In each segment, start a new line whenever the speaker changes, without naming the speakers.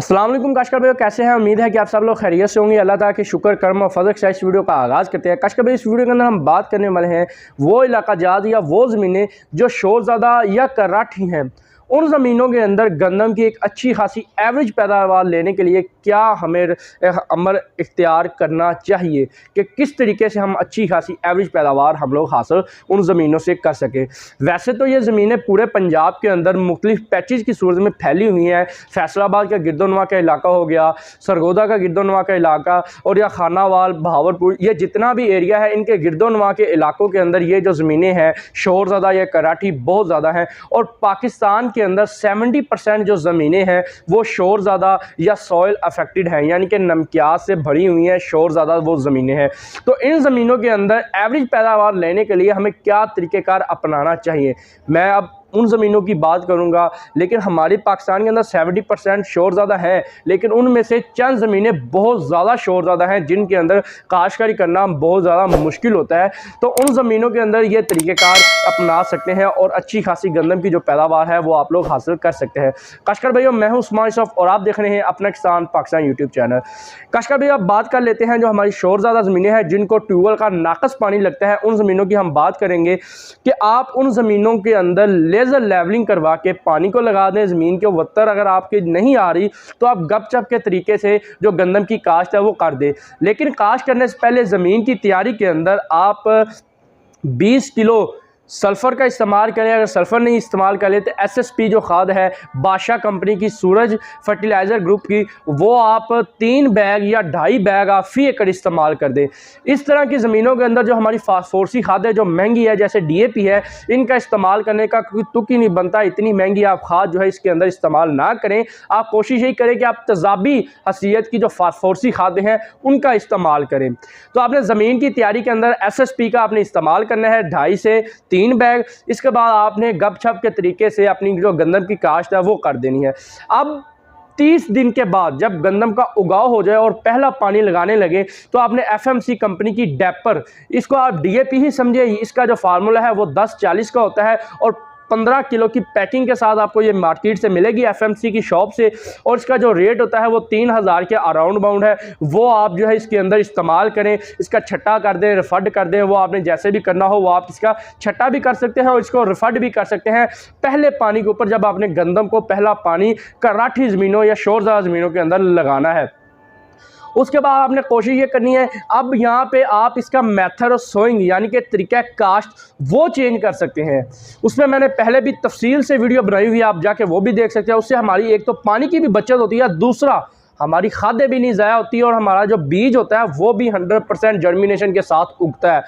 अस्सलाम वालेकुम काशकर भाई, कैसे हैं? उम्मीद है कि आप सब लोग खैरियत से होंगे। अल्लाह ताला के शुक्र कर्म और फजल से इस वीडियो का आगाज़ करते हैं। काशकर भाई, इस वीडियो के अंदर हम बात करने वाले हैं वो इलाका जात या वो ज़मीनें जो शोरज़्यादा या कराठी हैं। उन ज़मीनों के अंदर गंदम की एक अच्छी खासी एवरेज पैदावार लेने के लिए क्या हमें अमल इख्तियार करना चाहिए कि किस तरीके से हम अच्छी खासी एवरेज पैदावार हम लोग हासिल उन ज़मीनों से कर सकें। वैसे तो ये ज़मीनें पूरे पंजाब के अंदर मुख्तलिफ पैचेज की सूरत में फैली हुई हैं। फैसलाबाद का गिरदोनवा का इलाका हो गया, सरगोदा का गिरदोनवा का इलाका और या खानावाल, बहावलपुर, ये जितना भी एरिया है इनके गिरदोनवा के इलाकों के अंदर ये जो ज़मीनें हैं शोरज़्यादा या कराठी बहुत ज़्यादा हैं। और पाकिस्तान के अंदर 70% जो ज़मीनें हैं वो शोर ज़्यादा या सॉइल अफेक्टेड हैं, यानी कि नमकियात से भरी हुई हैं, शोर ज़्यादा वो ज़मीनें हैं। तो इन ज़मीनों के अंदर एवरेज पैदावार लेने के लिए हमें क्या तरीक़ेकार अपनाना चाहिए, मैं अब उन ज़मीनों की बात करूंगा। लेकिन हमारी पाकिस्तान के अंदर 70% शोर ज़्यादा है, लेकिन उनमें से चंद ज़मीनें बहुत ज़्यादा शोर ज़्यादा हैं जिनके अंदर काश्तकारी करना बहुत ज़्यादा मुश्किल होता है। तो उन ज़मीनों के अंदर ये तरीक़ेकार अपना सकते हैं और अच्छी खासी गंदम की जो पैदावार है वो आप लोग हासिल कर सकते हैं। काश्तकार भाइयों, मैं हूं उस्मान यूसुफ और आप देख रहे हैं अपना किसान पाकिस्तान यूट्यूब चैनल। काश्तकार भाइयों, अब बात कर लेते हैं जो हमारी शोर ज़्यादा ज़मीनें हैं जिनको ट्यूबवेल का नाकस पानी लगता है, उन ज़मीनों की हम बात करेंगे कि आप उन ज़मीनों के अंदर लेज़र लेवलिंग करवा के पानी को लगा दें। ज़मीन के वत्तर अगर आपकी नहीं आ रही तो आप गपचप के तरीके से जो गंदम की काश्त है वो कर दें। लेकिन काश्त करने से पहले ज़मीन की तैयारी के अंदर आप 20 किलो सल्फ़र का इस्तेमाल करें। अगर सल्फ़र नहीं इस्तेमाल करें तो SSP जो खाद है बादशाह कंपनी की, सूरज फर्टिलाइज़र ग्रुप की, वो आप 3 बैग या 2.5 बैग आप फ़ी एकड़ इस्तेमाल कर दें। इस तरह की ज़मीनों के अंदर जो हमारी फास्फोरसी खाद है जो महंगी है, जैसे DAP है, इनका इस्तेमाल करने का कोई तुक ही नहीं बनता। इतनी महंगी आप खाद जो है इसके अंदर इस्तेमाल ना करें। आप कोशिश यही करें कि आप तेज़ाबी हसीयत की जो फास्फोरसी खादें हैं उनका इस्तेमाल करें। तो आपने ज़मीन की तैयारी के अंदर SSP का आपने इस्तेमाल करना है 2.5 से 3 बैग। इसके बाद आपने गपछप के तरीके से अपनी जो गंदम की काश्त है वो कर देनी है। अब 30 दिन के बाद जब गंदम का उगाव हो जाए और पहला पानी लगाने लगे तो आपने FMC कंपनी की डैपर, इसको आप DAP ही समझिए, इसका जो फार्मूला है वो 10-40 का होता है और 15 किलो की पैकिंग के साथ आपको ये मार्केट से मिलेगी FMC की शॉप से। और इसका जो रेट होता है वो 3000 के अराउंड बाउंड है। वो आप जो है इसके अंदर इस्तेमाल करें, इसका छट्टा कर दें, रिफंड कर दें, वो आपने जैसे भी करना हो वो आप इसका छट्टा भी कर सकते हैं और इसको रिफंड भी कर सकते हैं। पहले पानी के ऊपर जब आपने गंदम को पहला पानी कराठी ज़मीनों या शोरज़्यादा ज़मीनों के अंदर लगाना है, उसके बाद आपने कोशिश ये करनी है, अब यहाँ पे आप इसका मेथड ऑफ सोइंग यानी कि तरीका काश्त वो चेंज कर सकते हैं। उसमें मैंने पहले भी तफसील से वीडियो बनाई हुई है, आप जाके वो भी देख सकते हैं। उससे हमारी एक तो पानी की भी बचत होती है, दूसरा हमारी खादें भी नहीं ज़ाया होती और हमारा जो बीज होता है वो भी 100% जर्मिनेशन के साथ उगता है।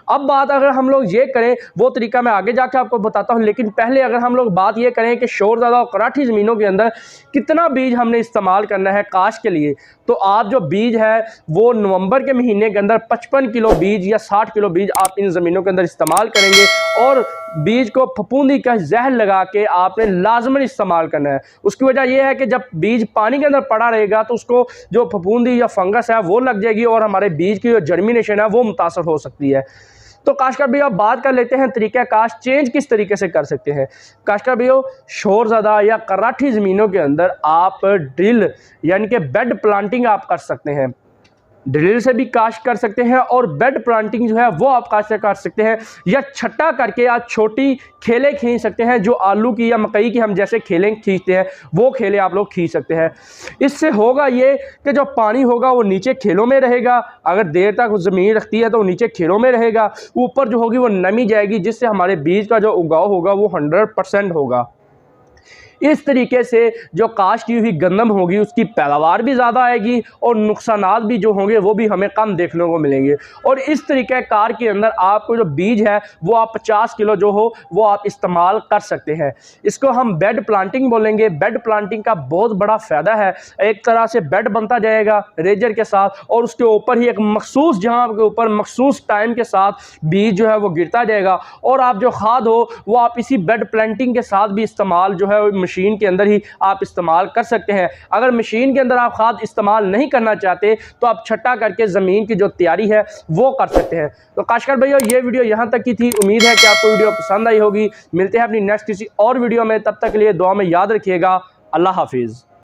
अब बात अगर हम लोग ये करें, वो तरीका मैं आगे जाके आपको बताता हूँ, लेकिन पहले अगर हम लोग बात ये करें कि शोर ज़्यादा और कराठी ज़मीनों के अंदर कितना बीज हमने इस्तेमाल करना है काश्त के लिए, तो आप जो बीज है वो नवंबर के महीने के अंदर 55 किलो बीज या 60 किलो बीज आप इन ज़मीनों के अंदर इस्तेमाल करेंगे। और बीज को फफूंदी का जहर लगा के आपने लाजमन इस्तेमाल करना है। उसकी वजह यह है कि जब बीज पानी के अंदर पड़ा रहेगा तो उसको जो फफूंदी या फंगस है वो लग जाएगी और हमारे बीज की जो जर्मिनेशन है वो मुतासर हो सकती है। तो काश्तकार भैया, बात कर लेते हैं तरीका काश्त चेंज किस तरीके से कर सकते हैं। काश्तकार भैया, शोर ज़्यादा या कराठी ज़मीनों के अंदर आप ड्रिल यानी कि बेड प्लांटिंग आप कर सकते हैं। ड्रिल से भी काश्त कर सकते हैं और बेड प्लांटिंग जो है वो आप काश्त कर सकते हैं, या छट्टा करके आप छोटी खेलें खींच सकते हैं, जो आलू की या मकई की हम जैसे खेलें खींचते हैं वो खेलें आप लोग खींच सकते हैं। इससे होगा ये कि जो पानी होगा वो नीचे खेलों में रहेगा, अगर देर तक ज़मीन रखती है तो नीचे खेलों में रहेगा, ऊपर जो होगी वो नमी जाएगी, जिससे हमारे बीज का जो उगाव होगा वो 100% होगा। इस तरीके से जो काश्त की हुई गंदम होगी उसकी पैदावार भी ज़्यादा आएगी और नुकसानात भी जो होंगे वो भी हमें कम देखने को मिलेंगे। और इस तरीके कार के अंदर आपको जो बीज है वो आप 50 किलो जो हो वो आप इस्तेमाल कर सकते हैं। इसको हम बेड प्लांटिंग बोलेंगे। बेड प्लांटिंग का बहुत बड़ा फ़ायदा है, एक तरह से बेड बनता जाएगा रेजर के साथ और उसके ऊपर ही एक मखसूस जहाँ के ऊपर मखसूस टाइम के साथ बीज जो है वो गिरता जाएगा और आप जो खाद हो वो आप इसी बेड प्लांटिंग के साथ भी इस्तेमाल जो है मशीन के अंदर ही आप इस्तेमाल कर सकते हैं। अगर मशीन के अंदर आप खाद इस्तेमाल नहीं करना चाहते तो आप छट्टा करके ज़मीन की जो तैयारी है वो कर सकते हैं। तो काश्तकार भैया, ये वीडियो यहाँ तक की थी। उम्मीद है कि आपको वीडियो पसंद आई होगी। मिलते हैं अपनी नेक्स्ट किसी और वीडियो में, तब तक के लिए दुआ में याद रखिएगा। अल्लाह हाफिज़।